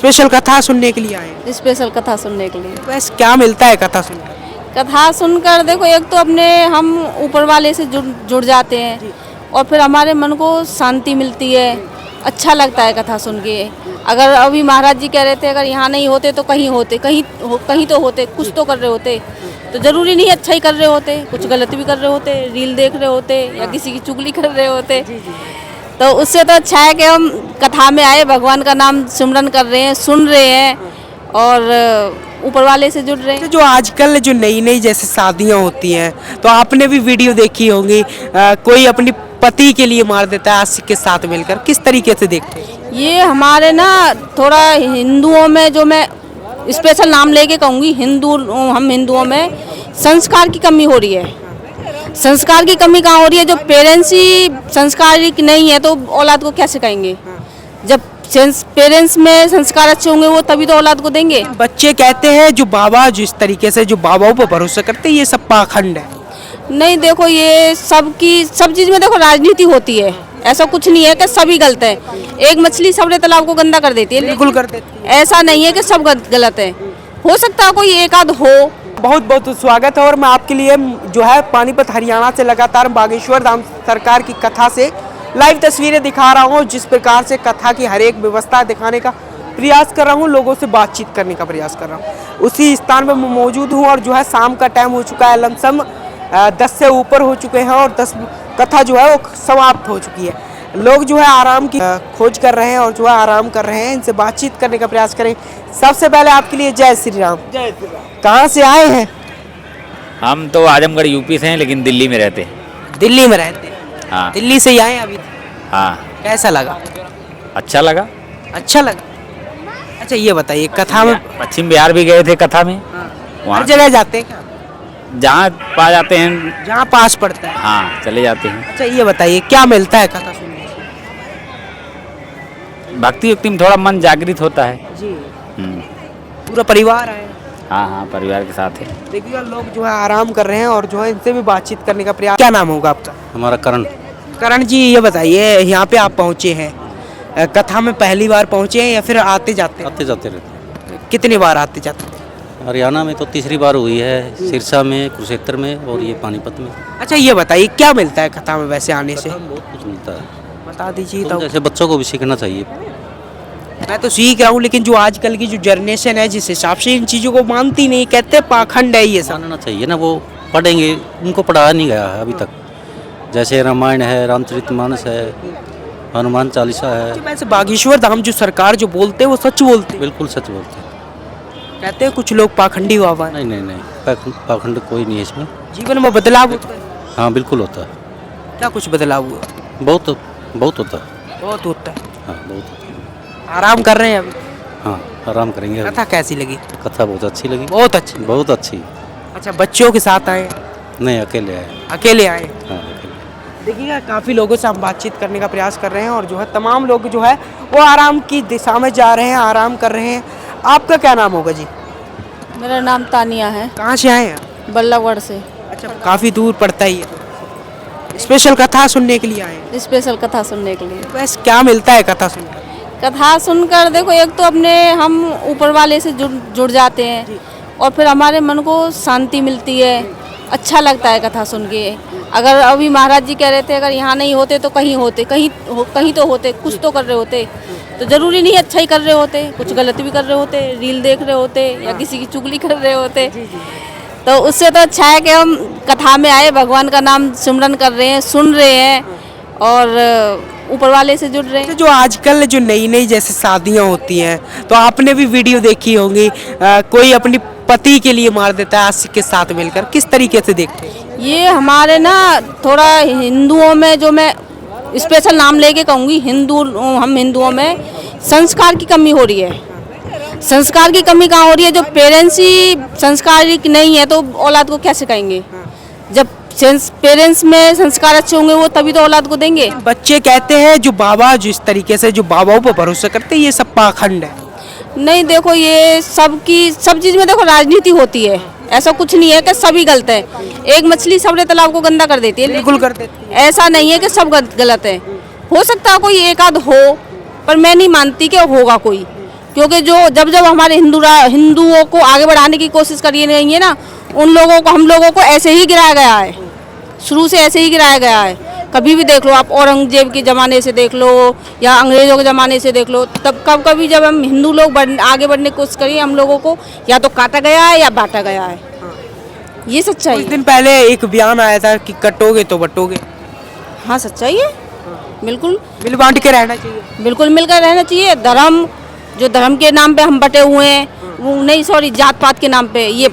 Special कथा सुनने के लिए आए हैं। स्पेशल कथा सुनने के लिए। वैसे क्या मिलता है कथा सुनकर? कथा सुनकर देखो, एक तो अपने हम ऊपर वाले से जुड़ जाते हैं और फिर हमारे मन को शांति मिलती है, अच्छा लगता है कथा सुन के। अगर अभी महाराज जी कह रहे थे अगर यहाँ नहीं होते तो कहीं होते, कहीं तो होते, कुछ तो कर रहे होते। तो जरूरी नहीं अच्छा ही कर रहे होते, कुछ गलत भी कर रहे होते, रील देख रहे होते या किसी की चुगली कर रहे होते। तो उससे तो अच्छा है कि हम कथा में आए, भगवान का नाम सिमरन कर रहे हैं, सुन रहे हैं और ऊपर वाले से जुड़ रहे हैं। जो आजकल जो नई नई जैसे शादियां होती हैं, तो आपने भी वीडियो देखी होंगी, कोई अपनी पति के लिए मार देता है आशिक के साथ मिलकर, किस तरीके से देखते हैं? ये हमारे ना थोड़ा हिंदुओं में, जो मैं स्पेशल नाम लेके कहूँगी, हम हिंदुओं में संस्कार की कमी हो रही है। संस्कार की कमी कहाँ हो रही है? जो पेरेंट्स ही संस्कारिक नहीं है तो औलाद को क्या सिखाएंगे? जब पेरेंट्स में संस्कार अच्छे होंगे वो तभी तो औलाद को देंगे। बच्चे कहते हैं जो बाबा जिस तरीके से जो बाबाओं पर भरोसा करते हैं, ये सब पाखंड है। नहीं, देखो ये सब चीज में देखो राजनीति होती है, ऐसा कुछ नहीं है कि सभी गलत है। एक मछली सबरे तालाब को गंदा कर देती है, बिल्कुल कर देती ऐसा नहीं है कि सब गलत है, हो सकता है कोई एक आध हो। बहुत बहुत स्वागत है और मैं आपके लिए जो है पानीपत हरियाणा से लगातार बागेश्वर धाम सरकार की कथा से लाइव तस्वीरें दिखा रहा हूँ। जिस प्रकार से कथा की हर एक व्यवस्था दिखाने का प्रयास कर रहा हूँ, लोगों से बातचीत करने का प्रयास कर रहा हूँ। उसी स्थान पर मैं मौजूद हूँ और जो है शाम का टाइम हो चुका है, लमसम 10 से ऊपर हो चुके हैं और 10 कथा जो है वो समाप्त हो चुकी है। लोग जो है आराम की खोज कर रहे हैं और जो है आराम कर रहे हैं, इनसे बातचीत करने का प्रयास करें। सबसे पहले आपके लिए जय श्री राम। जय श्री राम। कहाँ से आए हैं? हम तो आजमगढ़ यूपी से हैं लेकिन दिल्ली में रहते हैं। दिल्ली में रहते हैं? हाँ। दिल्ली से ही आए हैं अभी? हाँ। कैसा लगा? अच्छा लगा। अच्छा लगा। अच्छा ये बताइए, कथा में पश्चिम बिहार भी गए थे कथा में। हर वहाँ जगह जाते हैं क्या? जहाँ पा जाते हैं। जहाँ पास पड़ता है। हाँ, चले जाते हैं। अच्छा ये बताइए, क्या मिलता है कथा सुनने से? भक्ति युक्ति में थोड़ा मन जागृत होता है। जी। पूरा परिवार आए? हाँ हाँ, परिवार के साथ है। देखिए लोग जो है आराम कर रहे हैं और जो है इनसे भी बातचीत करने का प्रयास। क्या नाम होगा आपका? हमारा करण। करण जी ये बताइए, यहाँ पे आप पहुँचे हैं, कथा में पहली बार पहुँचे हैं या फिर आते जाते हैं? आते जाते रहते कितनी बार आते जाते हैं? हैं। हरियाणा में तो तीसरी बार हुई है, सिरसा में, कुरुक्षेत्र में और ये पानीपत में। अच्छा ये बताइए, क्या मिलता है कथा में वैसे आने से? कथा में बहुत कुछ मिलता है, बता दीजिए। तो तो जैसे बच्चों को भी सीखना चाहिए। मैं तो सीख रहा हूँ, लेकिन जो आजकल की जो जनरेशन है जिस हिसाब से इन चीज़ों को मानती नहीं, कहते पाखंड है ये सब। जानना चाहिए ना, वो पढ़ेंगे, उनको पढ़ाया नहीं गया है अभी तक। जैसे रामायण है, रामचरितमानस है, हनुमान चालीसा है। वैसे बागेश्वर धाम जो सरकार जो बोलते हैं वो सच बोलते हैं? बिल्कुल सच बोलते हैं। कहते हैं कुछ लोग पाखंडी बाबा हैं। नहीं नहीं नहीं, पाखंड कोई नहीं है इसमें। जीवन में बदलाव होता है? हाँ बिल्कुल होता है। क्या कुछ बदलाव हुआ? बहुत बहुत होता है। बहुत होता है। हाँ बहुत होता है। आराम कर रहे हैं अभी? हाँ आराम करेंगे अभी। कथा कैसी लगी? कथा बहुत अच्छी लगी। बहुत अच्छी। बहुत अच्छी। अच्छा बच्चों के साथ आए? नहीं, अकेले आए। अकेले आए? हाँ अकेले। देखिएगा काफ़ी लोगों से हम बातचीत करने का प्रयास कर रहे हैं और जो है तमाम लोग जो है वो आराम की दिशा में जा रहे हैं, आराम कर रहे हैं। आपका क्या नाम होगा जी? मेरा नाम तानिया है। कहाँ से आए हैं? बल्लभगढ़ से। अच्छा काफ़ी दूर पड़ता ही है। स्पेशल कथा सुनने के लिए आए हैं? स्पेशल कथा सुनने के लिए। वैसे क्या मिलता है कथा सुनकर? कथा सुनकर देखो, एक तो अपने हम ऊपर वाले से जुड़ जाते हैं और फिर हमारे मन को शांति मिलती है, अच्छा लगता है कथा सुन के। अगर अभी महाराज जी कह रहे थे अगर यहाँ नहीं होते तो कहीं होते, कहीं तो होते, कुछ तो कर रहे होते। तो जरूरी नहीं अच्छा ही कर रहे होते, कुछ गलत भी कर रहे होते, रील देख रहे होते या किसी की चुगली कर रहे होते। तो उससे तो अच्छा है कि हम कथा में आए, भगवान का नाम सिमरन कर रहे हैं, सुन रहे हैं और ऊपर वाले से जुड़ रहे हैं। जो आजकल जो नई नई जैसे शादियां होती हैं, तो आपने भी वीडियो देखी होंगी, कोई अपनी पति के लिए मार देता है आशिक के साथ मिलकर, किस तरीके से देखते हैं? ये हमारे ना थोड़ा हिंदुओं में, जो मैं स्पेशल नाम लेके कहूँगी, हम हिंदुओं में संस्कार की कमी हो रही है। संस्कार की कमी कहाँ हो रही है? जो पेरेंट्स ही संस्कारिक नहीं है तो औलाद को क्या सिखाएंगे? जब पेरेंट्स में संस्कार अच्छे होंगे वो तभी तो औलाद को देंगे। बच्चे कहते हैं जो बाबा जिस तरीके से जो बाबाओं पर भरोसा करते हैं, ये सब पाखंड है। नहीं, देखो ये सब चीज में देखो राजनीति होती है, ऐसा कुछ नहीं है कि सभी गलत है। एक मछली सबरे तालाब को गंदा कर देती है, बिल्कुल कर देती है। ऐसा नहीं है कि सब गलत है। हो सकता है कोई एक आध हो, पर मैं नहीं मानती कि होगा कोई। क्योंकि जो जब जब हमारे हिंदुओं को आगे बढ़ाने की कोशिश करी गई है ना, उन लोगों को, हम लोगों को ऐसे ही गिराया गया है, शुरू से ऐसे ही गिराया गया है। कभी भी देख लो आप, औरंगजेब के ज़माने से देख लो या अंग्रेज़ों के ज़माने से देख लो, तब कभी जब हम हिंदू लोग आगे बढ़ने की कोशिश करिए, हम लोगों को या तो काटा गया है या बांटा गया है। ये सच्चाई कुछ है। दिन पहले एक बयान आया था कि कटोगे तो बटोगे। हाँ, सच्चाई है, बिल्कुल मिल बांट के रहना चाहिए। बिल्कुल मिलकर रहना चाहिए। धर्म, जो धर्म के नाम पे हम बटे हुए हैं, वो नहीं, सॉरी, जात पात के नाम पे, ये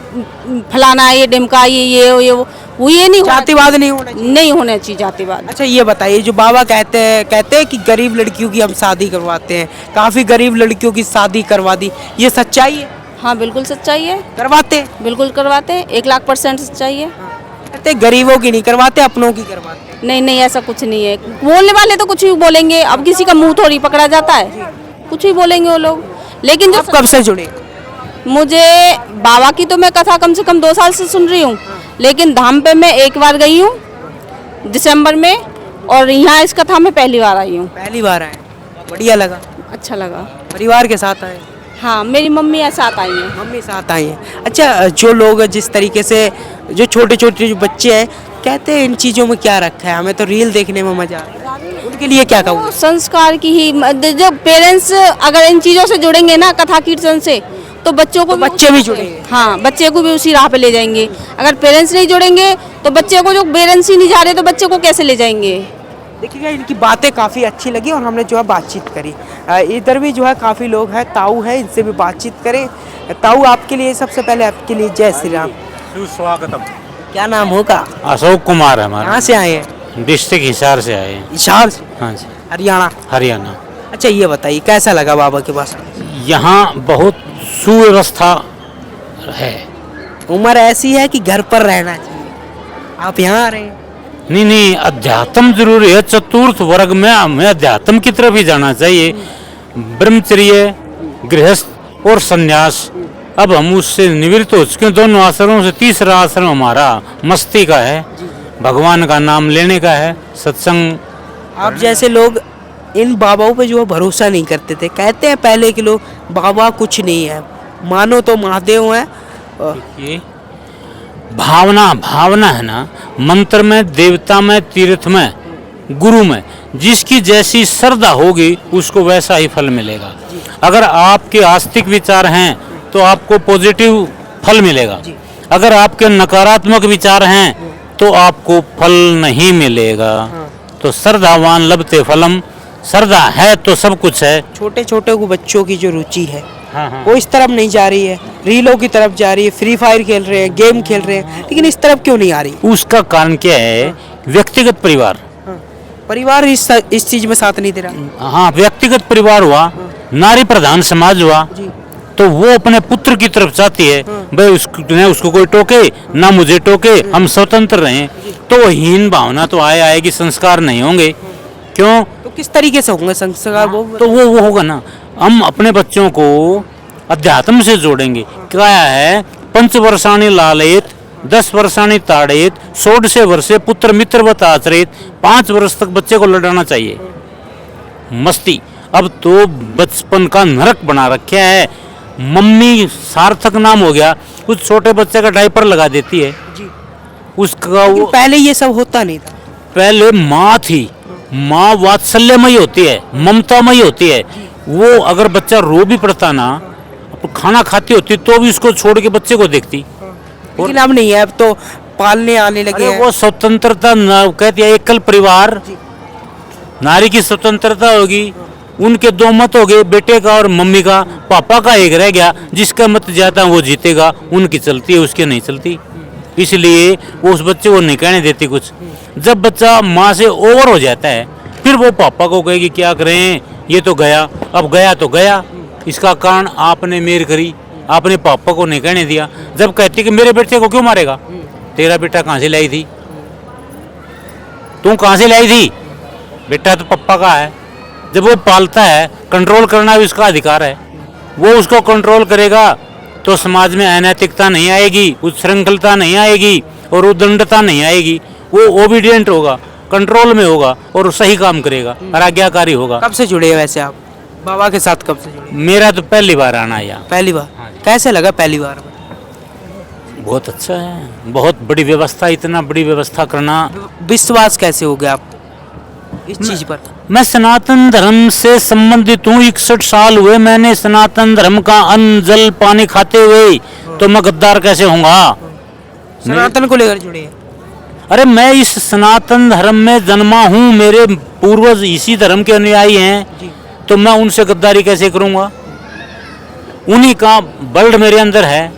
फलाना है, ये डिमका, ये वो ये नहीं जातिवाद नहीं होना चाहिए। नहीं होना चाहिए जातिवाद। अच्छा ये बताइए, जो बाबा कहते हैं कि गरीब लड़कियों की हम शादी करवाते हैं, काफी गरीब लड़कियों की शादी करवा दी, ये सच्चाई है? हाँ, बिल्कुल सच्चाई है, करवाते हैं? बिल्कुल करवाते हैं, 1,00,000% सच्चाई है। कहते हैं गरीबों की नहीं करवाते, अपनों की करवाते हैं। नहीं नहीं, ऐसा कुछ नहीं है। बोलने वाले तो कुछ भी बोलेंगे, अब किसी का मुंह थोड़ी पकड़ा जाता है, कुछ भी बोलेंगे वो लोग। लेकिन जो आप कब से जुड़े? मुझे बाबा की तो मैं कथा कम से कम 2 साल से सुन रही हूँ, लेकिन धाम पे मैं एक बार गई हूँ दिसंबर में, और यहाँ इस कथा में पहली बार आई हूँ। पहली बार आए, बढ़िया लगा। अच्छा लगा। परिवार के साथ आए? हाँ, मेरी मम्मी ऐसा साथ आई है। मम्मी साथ आई हैं। अच्छा, जो लोग जिस तरीके से, जो छोटे छोटे जो बच्चे हैं, कहते हैं इन चीज़ों में क्या रखा है, हमें तो रील देखने में मजा आता है, उनके लिए क्या कहूँ? संस्कार की ही, जो पेरेंट्स अगर इन चीज़ों से जुड़ेंगे ना, कथा कीर्तन से, तो बच्चों को बच्चे भी जुड़ेंगे। हाँ, बच्चे को भी उसी राह पे ले जाएंगे। अगर पेरेंट्स नहीं जुड़ेंगे तो बच्चे को, जो पेरेंट्स ही नहीं जा रहे तो बच्चे को कैसे ले जाएंगे? देखिएगा, इनकी बातें काफ़ी अच्छी लगी और हमने जो है बातचीत करी। इधर भी जो है काफ़ी लोग हैं, ताऊ है, इनसे भी बातचीत करें। ताऊ, आपके लिए सबसे पहले आपके लिए जय श्री राम। सुस्वागतम। क्या नाम होगा? अशोक कुमार है हमारा। कहाँ से आए हैं? डिस्ट्रिक्ट हिसार से आए हैं। हिसार से? हाँ जी, हरियाणा। हरियाणा। अच्छा ये बताइए, कैसा लगा बाबा के पास? यहाँ बहुत सुव्यवस्था है। उम्र ऐसी है कि घर पर रहना चाहिए, आप यहाँ आ रहे हैं। नहीं नहीं, अध्यात्म जरूरी है। चतुर्थ वर्ग में हमें अध्यात्म की तरफ ही जाना चाहिए। ब्रह्मचर्य, गृहस्थ और संन्यास, अब हम उससे निवृत्त हो चुके हैं। दोनों आश्रमों से तीसरा आश्रम हमारा मस्ती का है, भगवान का नाम लेने का है, सत्संग। आप जैसे लोग इन बाबाओं पे जो है भरोसा नहीं करते थे, कहते हैं पहले के लोग बाबा कुछ नहीं है, मानो तो महादेव है। ये भावना भावना है ना, मंत्र में, देवता में, तीर्थ में, गुरु में, जिसकी जैसी श्रद्धा होगी उसको वैसा ही फल मिलेगा। अगर आपके आस्तिक विचार हैं तो आपको पॉजिटिव फल मिलेगा, अगर आपके नकारात्मक विचार हैं तो आपको फल नहीं मिलेगा। तो श्रद्धावान लभते फलम, श्रद्धा है तो सब कुछ है। छोटे छोटे को बच्चों की जो रुचि है, हाँ। वो इस तरफ नहीं जा रही है, रीलों की तरफ जा रही है, फ्री फायर खेल रहे हैं, गेम खेल रहे हैं, लेकिन इस तरफ क्यों नहीं आ रही? उसका कारण क्या है? व्यक्तिगत परिवार। परिवार इस चीज में साथ नहीं दे रहा। हाँ, व्यक्तिगत परिवार हुआ, नारी प्रधान समाज हुआ, तो वो अपने पुत्र की तरफ चाहती है, भाई उसको कोई टोके ना, मुझे टोके, हम स्वतंत्र रहें। तो वो हीन भावना तो आएगी, संस्कार नहीं होंगे। क्यों? तो किस तरीके से होंगे संस्कार? तो वो होगा ना, हम अपने बच्चों को अध्यात्म से जोड़ेंगे। क्या है? 5 वर्षाणि लालयेत, 10 वर्षाणि ताड़येत, 16 वर्षे पुत्र मित्रवत आचरेत। 5 वर्ष तक बच्चे को लड़ाना चाहिए। मस्ती अब तो बचपन का नरक बना रखा है। मम्मी सार्थक नाम हो गया, उस छोटे बच्चे का डायपर लगा देती है उसका। वो पहले ये सब होता नहीं था। पहले माँ थी, माँ वात्सल्यमयी होती है, ममतामयी होती है। वो अगर बच्चा रो भी पड़ता ना, खाना खाती होती तो भी उसको छोड़ के बच्चे को देखती। लेकिन अब नहीं है, अब तो पालने आने लगे हैं। वो स्वतंत्रता कहती है, एकल परिवार, नारी की स्वतंत्रता होगी। उनके 2 मत हो गए, बेटे का और मम्मी का, पापा का एक रह गया, जिसका मत जाता वो जीतेगा। उनकी चलती है, उसके नहीं चलती, इसलिए वो उस बच्चे को नहीं कहने देती कुछ। जब बच्चा माँ से ओवर हो जाता है, फिर वो पापा को कहेगी क्या करें, ये तो गया, अब गया तो गया। इसका कारण आपने मेर करी, आपने पापा को नहीं कहने दिया। जब कहती कि मेरे बेटे को क्यों मारेगा, तेरा बेटा कहाँ से लाई थी, तू कहाँ से लाई थी, बेटा तो पापा का है। जब वो पालता है, कंट्रोल करना भी उसका अधिकार है, वो उसको कंट्रोल करेगा तो समाज में अनैतिकता नहीं आएगी, उच्छृंखलता नहीं आएगी और उद्दंडता नहीं आएगी। वो ओबीडियंट होगा, कंट्रोल में होगा और सही काम करेगा और आज्ञाकारी होगा। कब से जुड़े हैं वैसे आप? बाबा के साथ कब से जुड़े? मेरा तो पहली बार आना है यहाँ। पहली बार। कैसे लगा पहली बार में? बहुत अच्छा है, बहुत बड़ी व्यवस्था, इतना बड़ी व्यवस्था करना। विश्वास कैसे हो गया आपको इस चीज पर? मैं सनातन धर्म से संबंधित हूँ, 61 साल हुए मैंने सनातन धर्म का अन्न जल पानी खाते हुए, तो मैं गद्दार कैसे होऊंगा? सनातन को लेकर जुड़े हैं। अरे मैं इस सनातन धर्म में जन्मा हूँ, मेरे पूर्वज इसी धर्म के अनुयायी हैं, तो मैं उनसे गद्दारी कैसे करूँगा? उन्हीं का बल्ड मेरे अंदर है,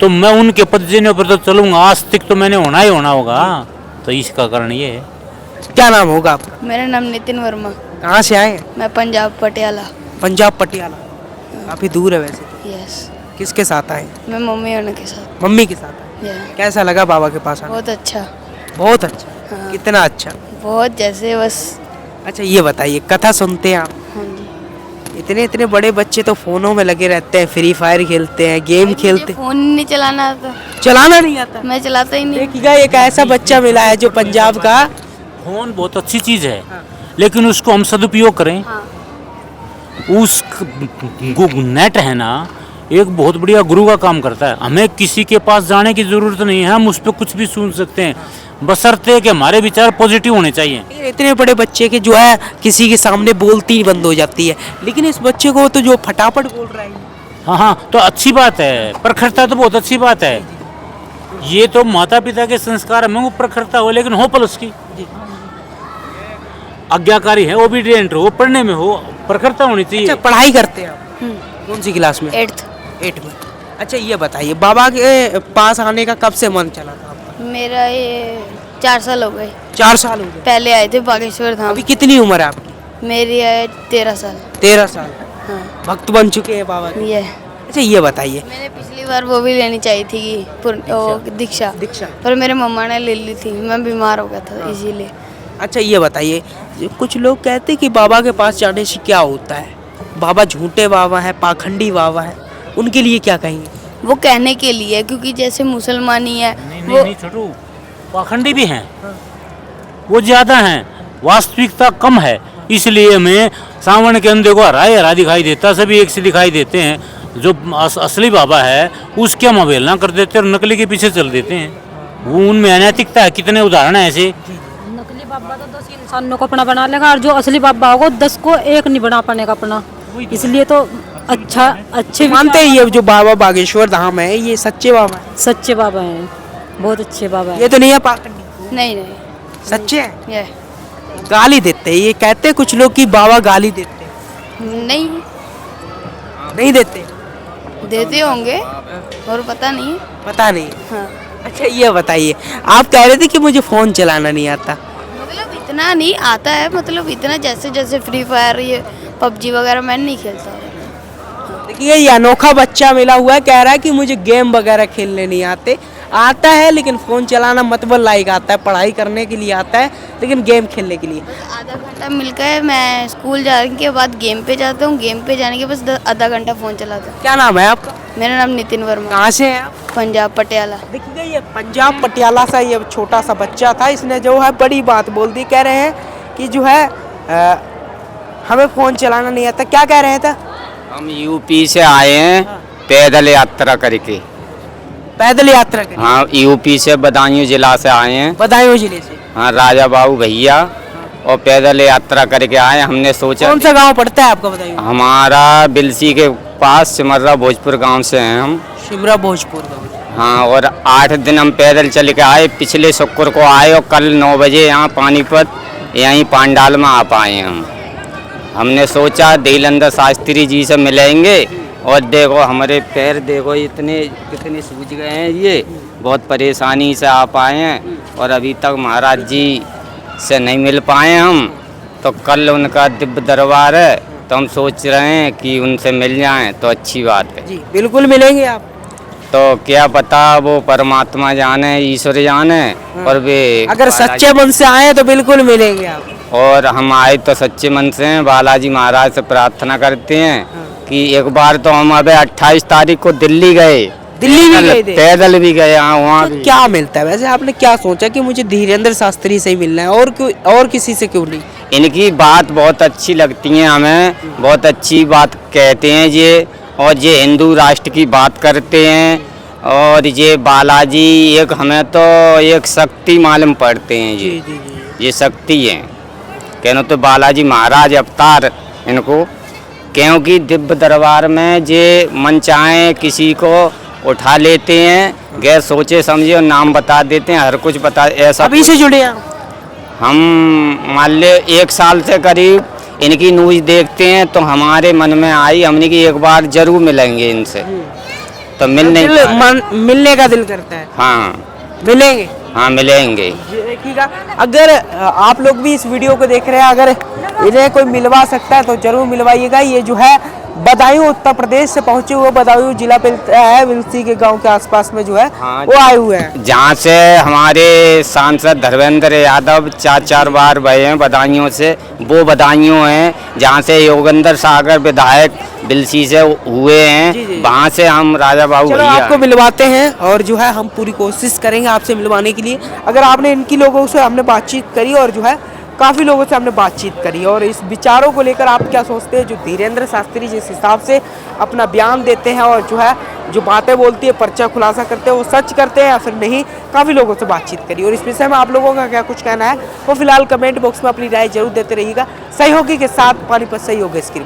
तो मैं उनके पदचिन्ह पर तो चलूंगा, आस्तिक तो मैंने होना ही होना होगा। तो इसका कारण ये है। क्या नाम होगा आपका? मेरा नाम नितिन वर्मा। कहाँ से आए हैं? मैं पंजाब पटियाला। पंजाब पटियाला, काफी दूर है वैसे तो। यस। किसके साथ आए? मैं मम्मी होने के साथ। मम्मी के साथ आए। कैसा लगा बाबा के पास आना? बहुत अच्छा। बहुत अच्छा। हाँ। कितना अच्छा? बहुत जैसे बस। अच्छा ये बताइए, कथा सुनते हैं आप? हाँ जी। इतने इतने बड़े बच्चे तो फोनों में लगे रहते हैं, फ्री फायर खेलते हैं, गेम खेलते हैं। फोन नहीं चलाना आता। चलाना नहीं आता? मैं चलाता ही नहीं। देखिएगा एक ऐसा बच्चा मिला है जो पंजाब का। फोन बहुत अच्छी चीज है, लेकिन उसको हम सदुपयोग करें। हाँ। उस नेट है ना, एक बहुत बढ़िया गुरु का काम करता है। हमें किसी के पास जाने की जरूरत नहीं है, हम उस पर कुछ भी सुन सकते हैं, बशर्ते कि हमारे विचार पॉजिटिव होने चाहिए। इतने बड़े बच्चे के जो है किसी के सामने बोलती ही बंद हो जाती है, लेकिन इस बच्चे को तो जो फटाफट बोल रहा है। हाँ हाँ, तो अच्छी बात है, प्रखरता तो बहुत अच्छी बात है। ये तो माता पिता के संस्कार में वो प्रखरता हो, लेकिन हो प्लस की आज्ञाकारी है, ओबीडियंट हो, पढ़ने में हो, प्रखरता होनी चाहिए। अच्छा पढ़ाई करते हैं आप? कौन सी क्लास में? 8th में। अच्छा ये बताइए, बाबा के पास आने का कब से मन चला था आपका? मेरा ये 4 साल हो गए। 4 साल हो गए। पहले आए थे बागेश्वर धाम। अभी कितनी उम्र है आपकी? मेरी है 13 साल। 13 साल। हाँ। भक्त बन चुके हैं बाबा के। ये अच्छा ये बताइए, मैंने पिछली बार वो भी लेनी चाहिए थी दीक्षा, दीक्षा। पर मेरे मम्मा ने ले ली थी, मैं बीमार हो गया था इसीलिए। अच्छा ये बताइए, कुछ लोग कहते हैं कि बाबा के पास जाने से क्या होता है, बाबा झूठे बाबा है, पाखंडी बाबा है, उनके लिए क्या कहेंगे? वो कहने के लिए, क्योंकि जैसे मुसलमानी है नहीं नहीं छोटू, पाखंडी भी हैं, वो ज्यादा हैं, वास्तविकता कम है। इसलिए मैं सावन के अंधे को हरा हरा दिखाई देता, सभी एक से दिखाई देते हैं। जो असली बाबा है उसके हम अवहेलना कर देते हैं और नकली के पीछे चल देते हैं। वो उनमें अनैतिकता है। कितने उदाहरण है ऐसे। नकली बाबा तो 10 इंसानों को अपना बना लेगा, और जो असली बाबा होगा 10 को एक नहीं बना पाने का अपना। इसलिए तो अच्छे मानते हैं ये जो बाबा बागेश्वर धाम है ये सच्चे बाबा है? सच्चे बाबा हैं, बहुत अच्छे बाबा हैं। ये तो नहीं है पाखंडी? नहीं नहीं सच्चे हैं। ये गाली देते हैं, ये कहते हैं कुछ लोग कि बाबा गाली देते हैं। नहीं नहीं देते? देते होंगे और पता नहीं। पता नहीं। हाँ। अच्छा ये बताइए, आप कह रहे थे कि मुझे फोन चलाना नहीं आता। मतलब इतना नहीं आता है, मतलब इतना जैसे जैसे फ्री फायर ये पबजी वगैरह मैं नहीं खेलता। देखिए ये अनोखा बच्चा मिला हुआ है, कह रहा है कि मुझे गेम वगैरह खेलने नहीं आते, आता है लेकिन फ़ोन चलाना मतलब लाइक आता है, पढ़ाई करने के लिए आता है, लेकिन गेम खेलने के लिए। आधा घंटा मिलकर मैं स्कूल जाने के बाद गेम पे जाता हूँ, गेम पे जाने के बस आधा घंटा फ़ोन चलाता हूँ। क्या नाम है आपका? मेरा नाम नितिन वर्मा। कहाँ से हैं आप? पंजाब पटियाला। देखिए ये पंजाब पटियाला सा ये छोटा सा बच्चा था, इसने जो है बड़ी बात बोल दी। कह रहे हैं कि जो है हमें फ़ोन चलाना नहीं आता। क्या कह रहे थे? हम यूपी से आए हैं पैदल यात्रा करके। पैदल यात्रा करें? हाँ, यूपी से बदायूं जिला से आए हैं। बदायूं जिले से? हाँ, राजा बाबू भैया, और पैदल यात्रा करके आए। हमने सोचा कौन सा गांव पड़ता है आपका बताइए? हमारा बिलसी के पास सिमर्रा भोजपुर गांव से हैं हम। शिमरा भोजपुर गाँव। हाँ, और 8 दिन हम पैदल चल के आए। पिछले शुक्र को आए और कल 9 बजे यहाँ पानीपत यहीं पांडाल में आ पाए हम। हमने सोचा दिलंदर शास्त्री जी से मिलेंगे, और देखो हमारे पैर देखो कितने सूज गए हैं, ये बहुत परेशानी से आ पाए हैं, और अभी तक महाराज जी से नहीं मिल पाए हम। तो कल उनका दिव्य दरबार है, तो हम सोच रहे हैं कि उनसे मिल जाएं तो अच्छी बात है। जी बिल्कुल मिलेंगे आप। तो क्या पता वो परमात्मा जाने, ईश्वर जाने, और वे अगर सच्चे मन से आए तो बिल्कुल मिलेंगे आप। और हम आए तो सच्चे मन से हैं। बालाजी महाराज से प्रार्थना करते हैं कि एक बार तो हम अबे 28 तारीख को दिल्ली गए, दिल्ली भी गए थे? पैदल भी गए। हाँ, वहाँ तो भी। क्या मिलता है वैसे? आपने क्या सोचा कि मुझे धीरेन्द्र शास्त्री से ही मिलना है और क्यों, और किसी से क्यों नहीं? इनकी बात बहुत अच्छी लगती है हमें, बहुत अच्छी बात कहते हैं ये, और ये हिंदू राष्ट्र की बात करते हैं। और ये बालाजी एक हमें तो एक शक्ति मालूम पड़ते हैं ये शक्ति है, कहना तो बालाजी महाराज अवतार इनको, क्योंकि दिव्य दरबार में ये मन चाहे किसी को उठा लेते हैं, गैर सोचे समझे और नाम बता देते हैं, हर कुछ बता ऐसा। अभी से जुड़े हैं हम मान ले 1 साल से करीब इनकी न्यूज़ देखते हैं तो हमारे मन में आई हमने कि एक बार जरूर मिलेंगे इनसे, तो मिलने का दिल करता है। हाँ मिलेंगे, हाँ मिलेंगे। देखिएगा, अगर आप लोग भी इस वीडियो को देख रहे हैं, अगर इन्हें कोई मिलवा सकता है तो जरूर मिलवाइएगा। ये जो है बदायूं उत्तर प्रदेश से पहुंचे हुए, बदायूं जिला पे है, विलसी के गांव के आसपास में जो है हाँ, वो आए हुए हैं, जहाँ से हमारे सांसद धर्मेंद्र यादव 4 बार गए हैं बदायूं से, वो बदायूं हैं जहाँ से योगेंद्र सागर विधायक विलसी से हुए हैं, वहाँ से हम राजा बाबू चलो भैया आपको मिलवाते हैं और जो है हम पूरी कोशिश करेंगे आपसे मिलवाने के लिए। अगर आपने इनकी लोगों से हमने बातचीत करी और जो है काफ़ी लोगों से हमने बातचीत करी, और इस विचारों को लेकर आप क्या सोचते हैं, जो धीरेन्द्र शास्त्री जिस हिसाब से अपना बयान देते हैं और जो है जो बातें बोलती है, पर्चा खुलासा करते हैं, वो सच करते हैं या फिर नहीं, काफ़ी लोगों से बातचीत करी। और इस विषय में आप लोगों का क्या कुछ कहना है वो फिलहाल कमेंट बॉक्स में अपनी राय जरूर देते रहिएगा। सहयोगी के साथ पानीपत सहयोग इसकी